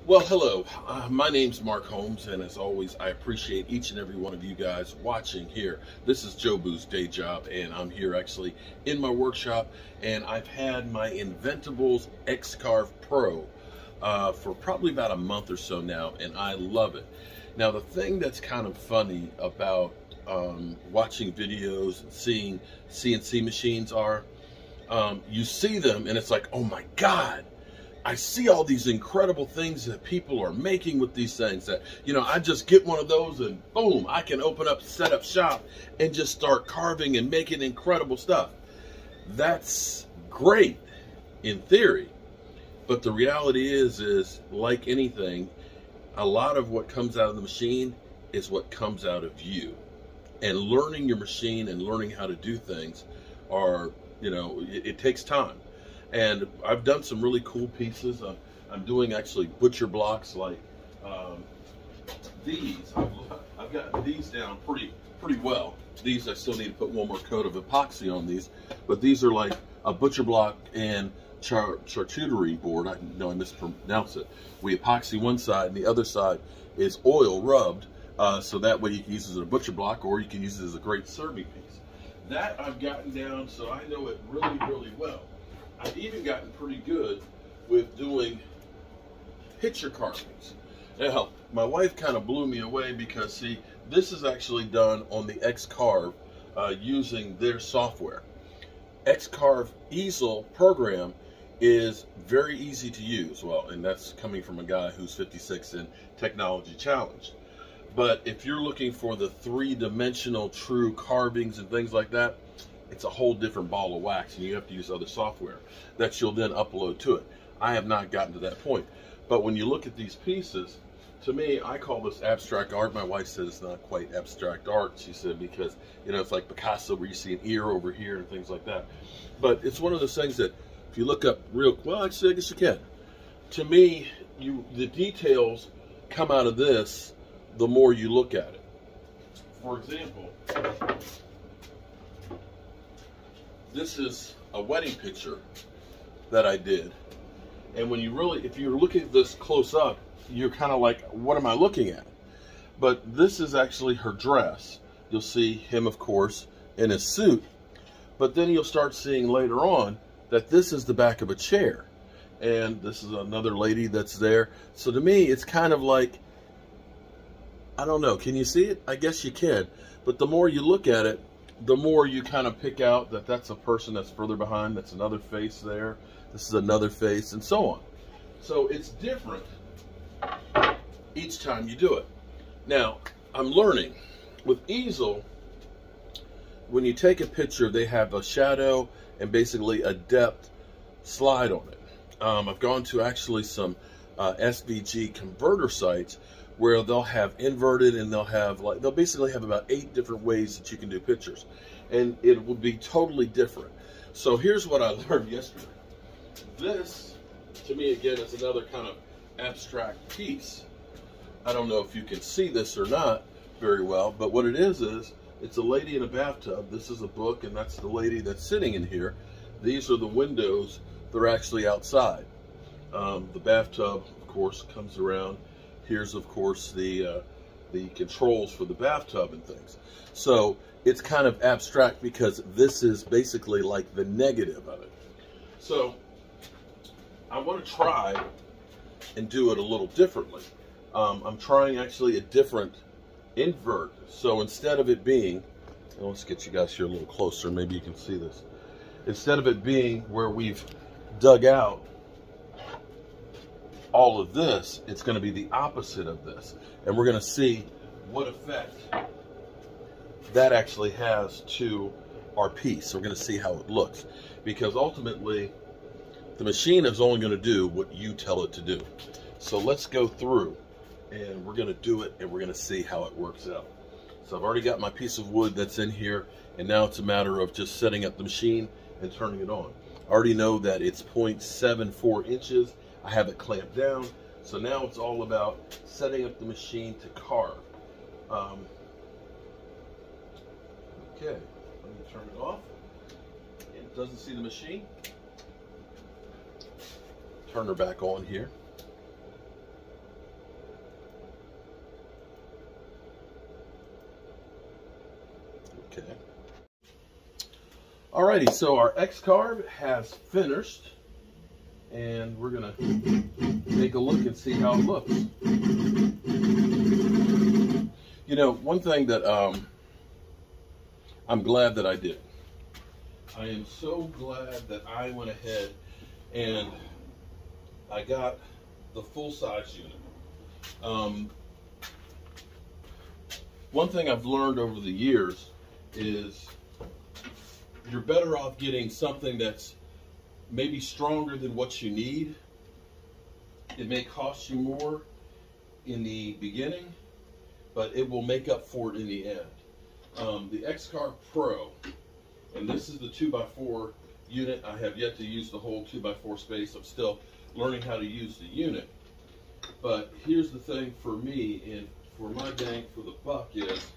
Well, hello. My name's Mark Holmes, and as always, I appreciate each and every one of you guys watching here. This is Joe Boo's day job, and I'm here actually in my workshop, and I've had my Inventable X-Carve Pro for probably about a month or so now, and I love it. Now, the thing that's kind of funny about watching videos and seeing CNC machines are, you see them, and it's like, oh my God, I see all these incredible things that people are making with these things that, I just get one of those and boom, I can open up, set up shop and just start carving and making incredible stuff. That's great in theory, but the reality is like anything, a lot of what comes out of the machine is what comes out of you. And learning your machine and learning how to do things are, it takes time. And I've done some really cool pieces. I'm doing actually butcher blocks like these. I've gotten these down pretty well. These I still need to put one more coat of epoxy on these, but these are like a butcher block and charcuterie board. I know I mispronounced it. We epoxy one side and the other side is oil rubbed, so that way you can use it as a butcher block or you can use it as a great serving piece. That I've gotten down so I know it really well. I've even gotten pretty good with doing picture carvings. Now, my wife kind of blew me away because, see, this is actually done on the X-Carve using their software. X-Carve easel program is very easy to use. Well, and that's coming from a guy who's 56 and technology challenged. But if you're looking for the three-dimensional true carvings and things like that, it's a whole different ball of wax, and you have to use other software that you'll then upload to it. I have not gotten to that point. But when you look at these pieces, to me, I call this abstract art. My wife said it's not quite abstract art, she said, because, it's like Picasso where you see an ear over here and things like that. But it's one of those things that if you look up well, actually, I guess you can. To me, the details come out of this the more you look at it. For example, this is a wedding picture that I did. And when if you're looking at this close up, you're kind of like, what am I looking at? But this is actually her dress. You'll see him, of course, in his suit. But then you'll start seeing later on that this is the back of a chair. And this is another lady that's there. So to me, it's kind of like, I don't know, can you see it? I guess you can. But the more you look at it, the more you kind of pick out that that's a person that's further behind, that's another face there, this is another face, and so on. So it's different each time you do it. Now, I'm learning. With easel, when you take a picture, they have a shadow and basically a depth slide on it. I've gone to actually some SVG converter sites where they'll have inverted and they'll basically have about 8 different ways that you can do pictures. And it will be totally different. So here's what I learned yesterday. This, to me, again, is another kind of abstract piece. I don't know if you can see this or not very well, but what it is it's a lady in a bathtub. This is a book, and that's the lady that's sitting in here. These are the windows that are actually outside. The bathtub, of course, comes around. Here's, of course, the controls for the bathtub and things. So it's kind of abstract because this is basically like the negative of it. So I want to try and do it a little differently. I'm trying actually a different invert. So instead of it being, let's get you guys here a little closer, maybe you can see this. Instead of it being where we've dug out all of this, it's going to be the opposite of this. And we're going to see what effect that actually has to our piece. So we're going to see how it looks. Because ultimately, the machine is only going to do what you tell it to do. So let's go through and we're going to do it and we're going to see how it works out. So I've already got my piece of wood that's in here, and now it's a matter of just setting up the machine and turning it on. I already know that it's 0.74 inches. I have it clamped down, so now it's all about setting up the machine to carve. Okay, let me turn it off. It doesn't see the machine. Turn her back on here. Okay. Alrighty, so our X-Carve has finished, and we're gonna take a look and see how it looks. You know, one thing that I'm glad that I did. I am so glad that I went ahead and I got the full-size unit. One thing I've learned over the years is you're better off getting something that's maybe stronger than what you need. It may cost you more in the beginning, but it will make up for it in the end. The X-Carve Pro, and this is the 2x4 unit. I have yet to use the whole 2x4 space. I'm still learning how to use the unit. But here's the thing for me, and for my bang for the buck, is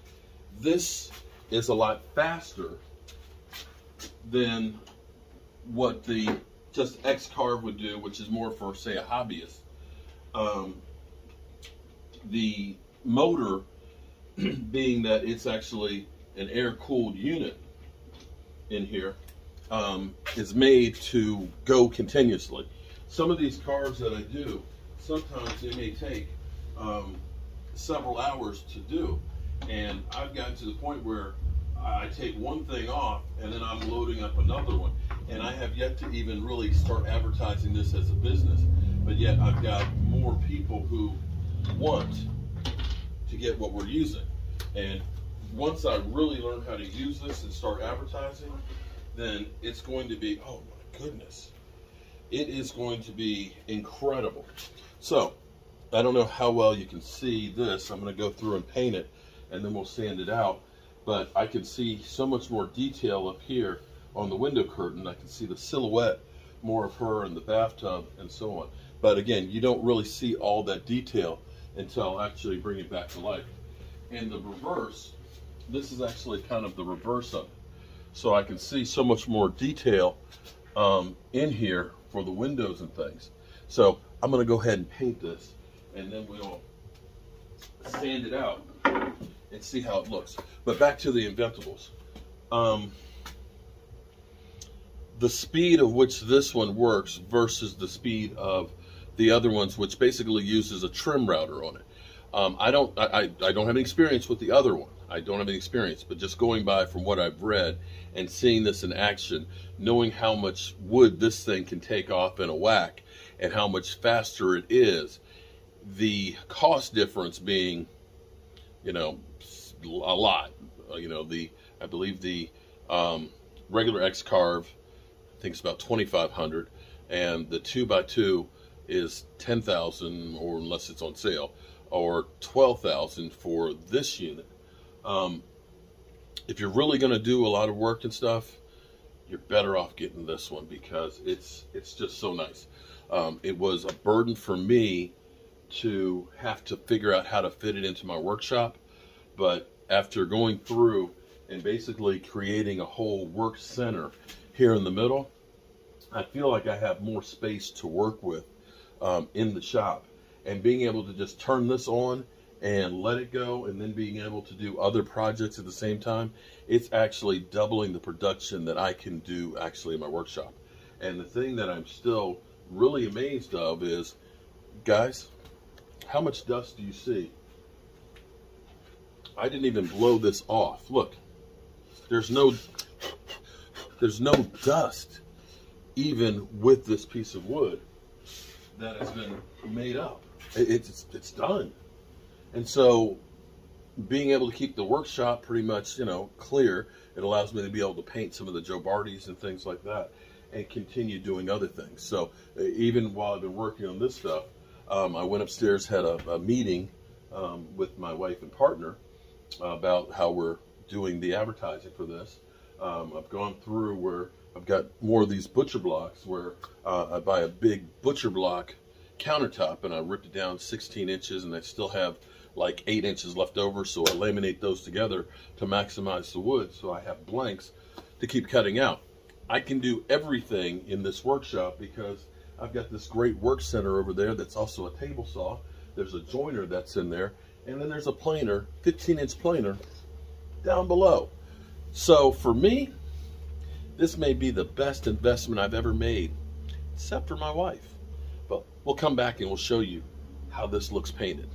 this is a lot faster than what the just X-Carve would do, which is more for, say, a hobbyist. The motor, being that it's actually an air-cooled unit in here, is made to go continuously. Some of these carves that I do, sometimes they may take several hours to do, and I've gotten to the point where I take one thing off and then I'm loading up another one, and I have yet to even really start advertising this as a business, but yet I've got more people who want to get what we're using. And once I really learn how to use this and start advertising, then it's going to be, oh my goodness, it is going to be incredible. So I don't know how well you can see this. I'm going to go through and paint it, and then we'll sand it out. But I can see so much more detail up here on the window curtain. I can see the silhouette more of her in the bathtub and so on. But again, you don't really see all that detail until I actually bring it back to life. And the reverse, this is actually kind of the reverse of it. So I can see so much more detail in here for the windows and things. So I'm going to go ahead and paint this, and then we'll sand it out and see how it looks. But back to the Inventables. The speed of which this one works versus the speed of the other ones, which basically uses a trim router on it. I don't have any experience with the other one. I don't have any experience, but just going by from what I've read and seeing this in action, knowing how much wood this thing can take off in a whack and how much faster it is, the cost difference being, you know, a lot. You know, I believe the regular X-Carve, I think it's about $2,500, and the 2x2 is $10,000, or unless it's on sale, or $12,000 for this unit. If you're really going to do a lot of work and stuff, you're better off getting this one, because it's just so nice. It was a burden for me to have to figure out how to fit it into my workshop, but after going through and basically creating a whole work center here in the middle, I feel like I have more space to work with in the shop. And being able to just turn this on and let it go, and then being able to do other projects at the same time, it's actually doubling the production that I can do actually in my workshop. And the thing that I'm still really amazed of is, guys, how much dust do you see? I didn't even blow this off. Look, there's no dust even with this piece of wood that has been made up. It's done. And so being able to keep the workshop pretty much, you know, clear, it allows me to be able to paint some of the Joe Bardys and things like that and continue doing other things. So even while I've been working on this stuff, I went upstairs, had a meeting with my wife and partner about how we're doing the advertising for this. I've gone through where I've got more of these butcher blocks where I buy a big butcher block countertop, and I ripped it down 16 inches, and I still have like 8 inches left over, so I laminate those together to maximize the wood, so I have blanks to keep cutting out. I can do everything in this workshop because I've got this great work center over there that's also a table saw. There's a joiner that's in there, and then there's a planer, 15-inch planer down below. So for me, this may be the best investment I've ever made, except for my wife. But we'll come back and we'll show you how this looks painted.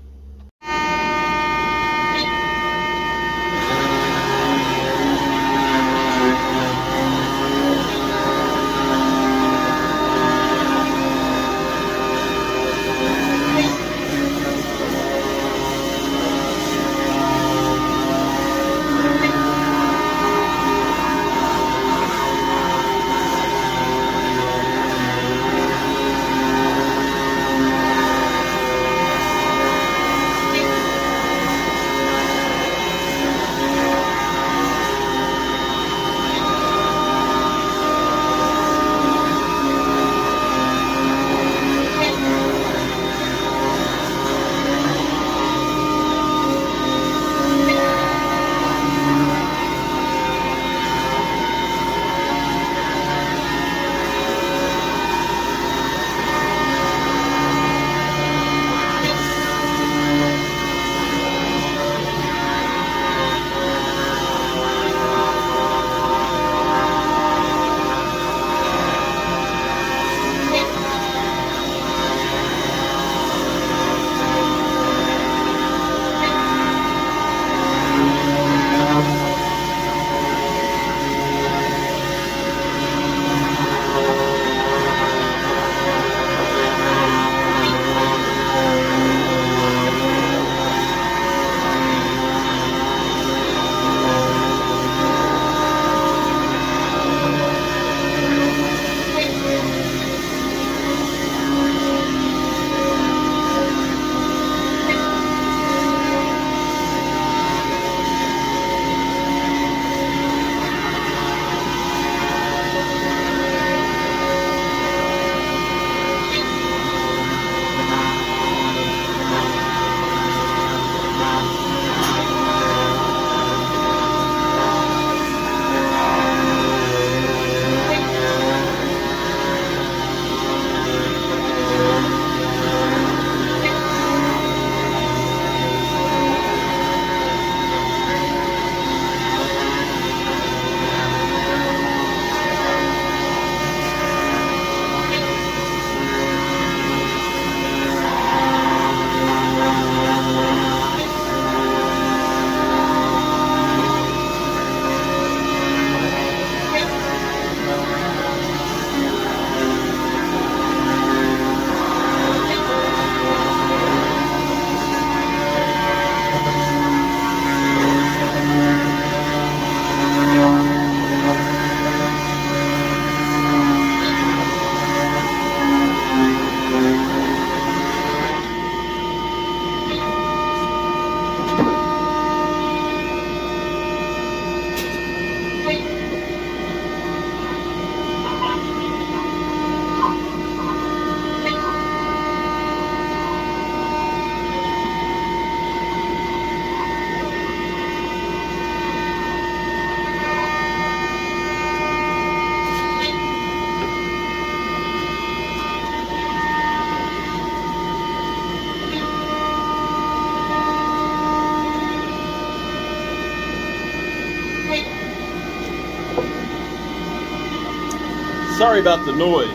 Sorry about the noise.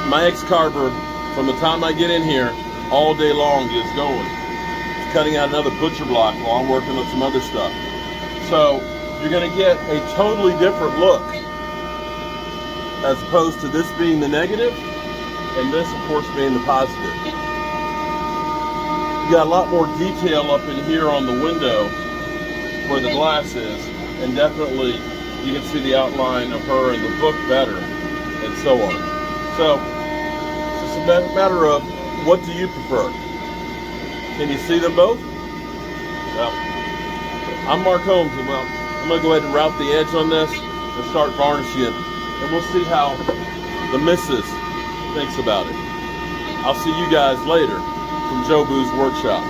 My X-Carver, from the time I get in here, all day long gets going. It's cutting out another butcher block while I'm working on some other stuff. So you're going to get a totally different look, as opposed to this being the negative and this, of course, being the positive. You got a lot more detail up in here on the window where the glass is, and definitely you can see the outline of her in the book better, and so on. So it's just a matter of, what do you prefer? Can you see them both? Well, I'm Mark Holmes, and well, I'm going to go ahead and route the edge on this and start varnishing it, and we'll see how the missus thinks about it. I'll see you guys later from Joe Boo's workshop.